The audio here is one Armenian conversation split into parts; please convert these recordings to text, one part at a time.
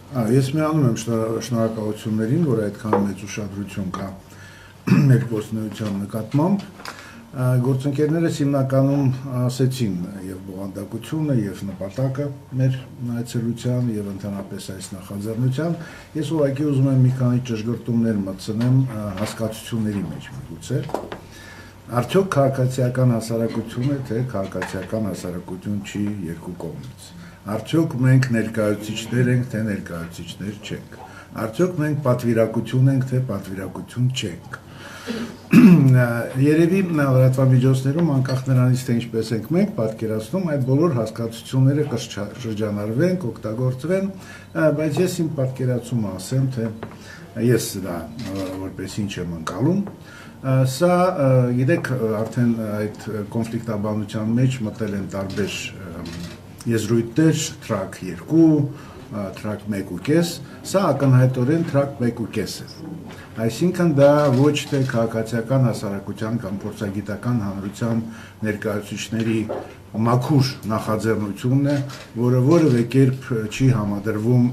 Ես միանում եմ շնորհակալություններին, որ այդքան մեծ ուշադրություն կա մեր գործունեության նկատմամբ։ Գործընկերներս հիմնականում ասեցին եւ բովանդակությունը եւ նպատակը մեր այցելության եւ ընդհանրապես այս նախաձեռնության։ Ես ուղղակի ուզում եմ մի քանի ճշգրտումներ մտցնեմ հասկացությունների մեջ միգուցե։ Արդյոք քաղաքացիական հասարակություն է, թե քաղաքացիական հասարակություն չի երկու կողմից։ Արդյոք մենք ներկայացուցիչներ ենք, թե ներկայացուցիչներ չենք։ Արդյոք մենք պատվիրակություն ենք, թե պատվիրակություն չենք։ Երևի լրատվամիջոցներում անկախ նրանից թե ինչպես ենք մենք պատկերացնում, այդ բոլոր հասկացությունները կշրջանառվեն, կօգտագործվեն, բայց ես իմ պատկերացումը ասեմ, թե ես դա որպես ինչ եմ ընկալում։ Սա գիտեք արդեն այդ կոնֆլիկտաբանության մեջ մտել են տարբեր եզրույթներ, թրակ 2, թրակ 1.5, սա ակնհայտորեն թրակ 1.5 է։ Այսինքն դա ոչ թե քաղաքացիական հասարակության կամ փորձագիտական հանրության ներկայացուցիչների մաքուր նախաձեռնությունն է, որը որևէ կերպ չի համադրվում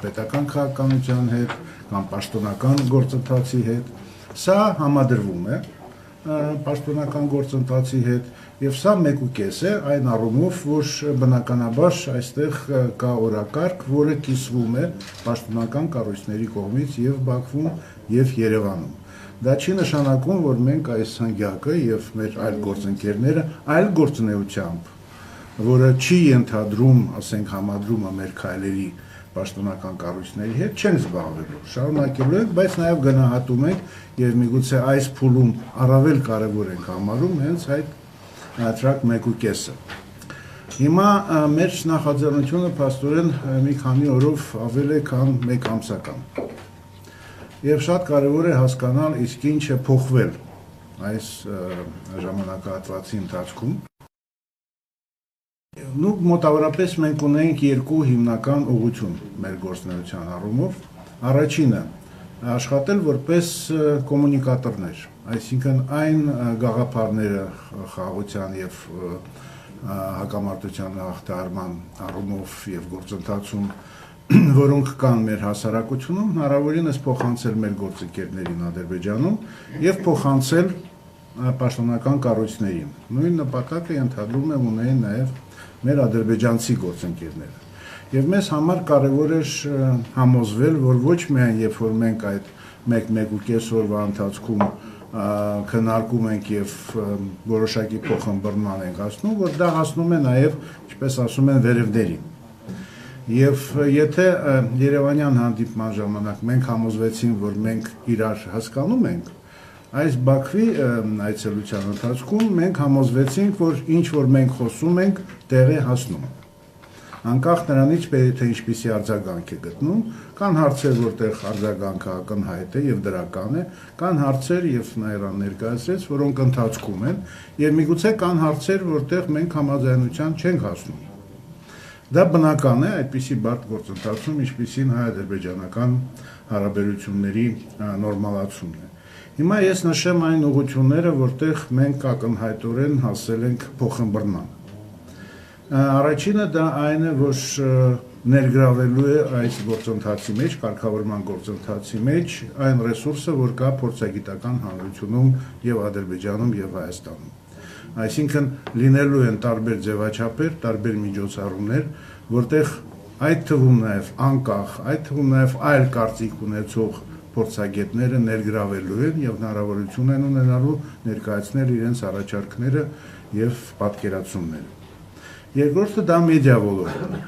պետական քաղաքականության հետ կամ պաշտոնական գործընթացի հետ։ Սա համադրվում է պաշտոնական գործընթացի հետ եւ սա 1.5 է այն առումով, որ բնականաբար այստեղ կա օրակարգ, որը կիսվում է պաշտոնական կառույցների կողմից եւ Բաքվում եւ Երևանում։ Դա չի նշանակում, որ մենք այս հնգյակը եւ մեր այլ գործընկերները այլ գործունեությամբ, որը չի ենթադրում, ասենք, համադրումը մեր քայլերի պաշտոնական կառույցների հետ չենք զբաղվելու, շարունակելու ենք, բայց նաև գնահատում ենք եւ միգուցե այս փուլում առավել կարեւոր ենք համարում հենց այդ թրակ 1.5-ը։ Հիմա մեր նախաձեռնությունը փաստորեն մի քանի օրով ավել է քան 1 ամսական։ Եվ շատ կարեւոր է հասկանալ իսկ ինչ է փոխվել այս ժամանակահատվածի ընթացքում։ Մոտավորապես մենք ունենք երկու հիմնական ուղղություն մեր գործունեության առումով։ Առաջինը աշխատել որպես կոմունիկատորներ, այսինքն այն գաղափարները խաղաղության եւ հակամարտության հաղթահարման առումով եւ գործընթացում, որոնք կան մեր հասարակությունում, հնարավորինս փոխանցել մեր գործընկերներին Ադրբեջանում եւ փոխանցել պաշտոնական կառույցներին։ Նույն նպատակը ենթադրում եմ ունեն նաեւ մեր ադրբեջանցի գործընկերները։ Եվ մեզ համար կարևոր էր համոզվել, որ ոչ միայն երբ որ մենք այդ 1-1.5 օրվա ընթացքում քննարկում ենք եւ որոշակի փոխըմբռնման ենք հասնում, որ դա հասնում է նաեւ, ինչպես ասում են, վերևներին։ Եվ եթե Երևանյան հանդիպման ժամանակ մենք համոզվեցինք, որ մենք իրար հասկանում ենք, այս Բաքվի այցելության ընթացքում մենք համոզվեցինք, որ ինչ որ մենք խոսում ենք, տեղ է հասնում։ Անկախ նրանից, թե ինչպիսի արձագանք է գտնում, կան հարցեր, որտեղ արձագանքը ակնհայտ է եւ դրական է, կան հարցեր եւ Նաիրան ներկայացրեց, որոնք ընթացքում են, եւ միգուցե կան հարցեր, որտեղ մենք համաձայնության չենք հասնում։ Դա բնական է այդպիսի բարդ գործընթացում, ինչպիսին հայ-ադրբեջանական հարաբերությունների նորմալացումն է։ Հիմա ես նշեմ այն ուղղությունները, որտեղ մենք ակնհայտորեն հասել ենք փոխըմբռնման։ Առաջինը դա այն է, որ ներգրավելու է այս գործընթացի մեջ, կարգավորման գործընթացի մեջ այն ռեսուրսը, որ կա փորձագիտական հանրությունում եւ Ադրբեջանում եւ Հայաստանում։ Այսինքն լինելու են տարբեր ձևաչափեր, տարբեր միջոցառումներ, որտեղ այդ թվում նաեւ անկախ, այդ թվում նաեւ այլ կարծիք ունեցող փորձագետները ներգրավելու են եւ հնարավորություն են ունենալու ներկայացնել իրենց առաջարկները եւ պատկերացումները։ Երկրորդը դա մեդիա ոլորտն է։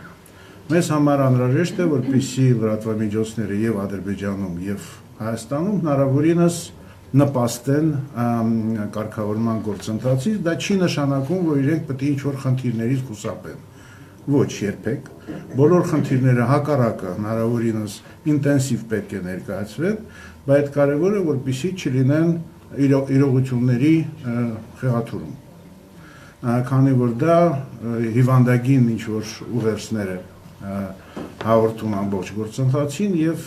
Մեզ համար անհրաժեշտ է, որպեսզի լրատվամիջոցները եւ Ադրբեջանում եւ Հայաստանում հնարավորինս նպաստեն կարգավորման գործընթացից, դա չի նշանակում, որ իրենք պետք է ինչ-որ խնդիրներից խուսափեն։ Ոչ երբեք, բոլոր խնդիրները հակառակը հնարավորինս ինտենսիվ պետք է ներկայացվեն, բայց կարևորը որպեսզի չլինեն իրողությունների խեղաթյուրում։ Քանի որ դա հիվանդագին ինչ-որ ուղերձներ է հաղորդում ամբողջ գործընթացին եւ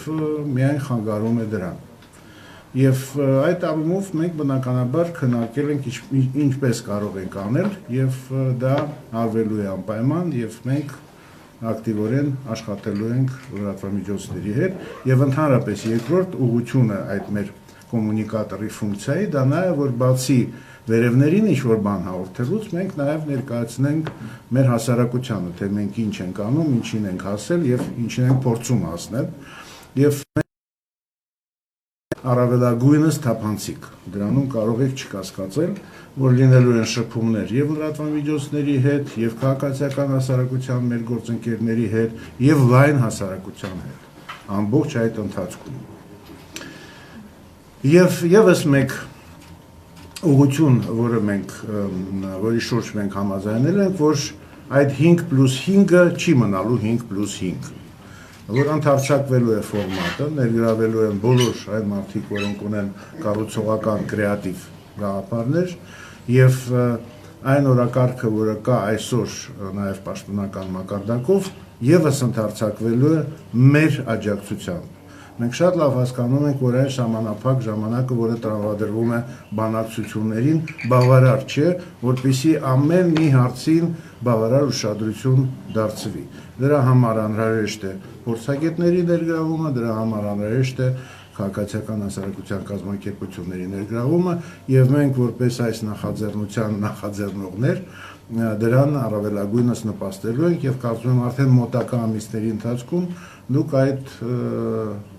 միայն խանգարում է դրան։ Եվ այդ առումով մենք բնականաբար քննարկել ենք ինչպես կարող ենք անել եւ դա արվելու է անպայման եւ մենք ակտիվորեն աշխատելու ենք լրատվամիջոցների հետ եւ ընդհանրապես երկրորդ ուղղությունը այդ մեր կոմունիկատորի ֆունկցիայի դա նաեւ որ բացի վերևներին ինչ-որ բան հաղորդելուց մենք նաև ներկայացնենք մեր հասարակությանը, թե մենք ինչ ենք անում, ինչին ենք հասել եւ ինչին ենք փորձում հասնել եւ առավելագույնս թափանցիկ։ Դրանում կարող եք չկասկածել, որ լինելու են շփումներ եւ լրատվամիջոցների հետ, եւ քաղաքացիական հասարակության մեր գործընկերների հետ, եւ լայն հասարակության հետ։ Ամբողջ այդ ընթացքում։ Եվ եւս մեկ ուղղություն, որի շուրջ մենք համաձայնել ենք, որ այդ 5+5-ը չի մնալու 5+5, որ ընդարձակվելու է ֆորմատը, ներգրավելու են բոլոր այն մարդիկ, որոնք ունեն կառուցողական կրեատիվ գաղափարներ եւ այն օրակարգը, որը կա այսօր նաեւ պաշտոնական մակարդակով, եւս ընդարձակվելու է մեր աջակցությամբ։ Մենք շատ լավ հասկանում ենք, որ այն ժամանակ ժամանակը, որը տրամադրվում է բանակցություններին, բավարար չէ, որպեսզի ամեն մի հարցին բավարար ուշադրություն դարձվի։ Դրա համար անհրաժեշտ է փորձագետների ներգրավումը, դրա համար անհրաժեշտ է քաղաքացիական հասարակության կազմակերպությունների ներգրավումը, եւ մենք որպես այս նախաձեռնության նախաձեռնողներ դրան առավելագույնս նպաստելու ենք եւ կարծում եմ արդեն մոտակա ամիսների ընթացքում դուք այդ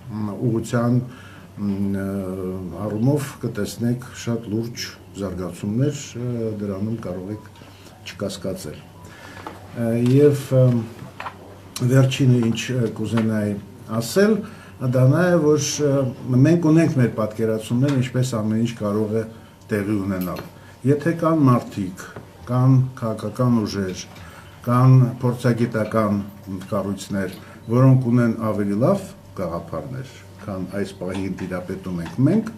ուղղության առումով կտեսնեք շատ լուրջ զարգացումներ, դրանում կարող եք չկասկածել։ Եվ վերջինը ինչ կուզենայի ասել, դա նա է, որ մենք ունենք մեր պատկերացումներ, ինչպես ամեն ինչ կարող է տեղի ունենալ։ Եթե կան մարդիկ, կան քաղաքական ուժեր, կան փորձագիտական կառույցներ, որոնք ունեն ավելի լավ գաղափարներ, քան այս պահին տիրապետում ենք մենք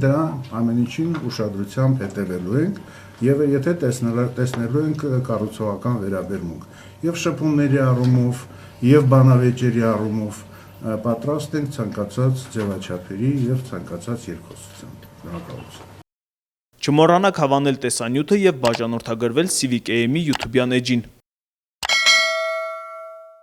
դրա ամեն ինչին ուշադրությամբ հետևելու ենք եւ եթե տեսնելու ենք կառուցողական վերաբերմունք եւ շփումների առումով եւ բանավեճերի առումով պատրաստ ենք ցանկացած ձևաչափերի եւ ցանկացած երկխոսության։ Շնորհակալություն։ Չմոռանաք հավանել տեսանյութը եւ բաժանորդագրվել Civic AM-ի YouTube-յան էջին։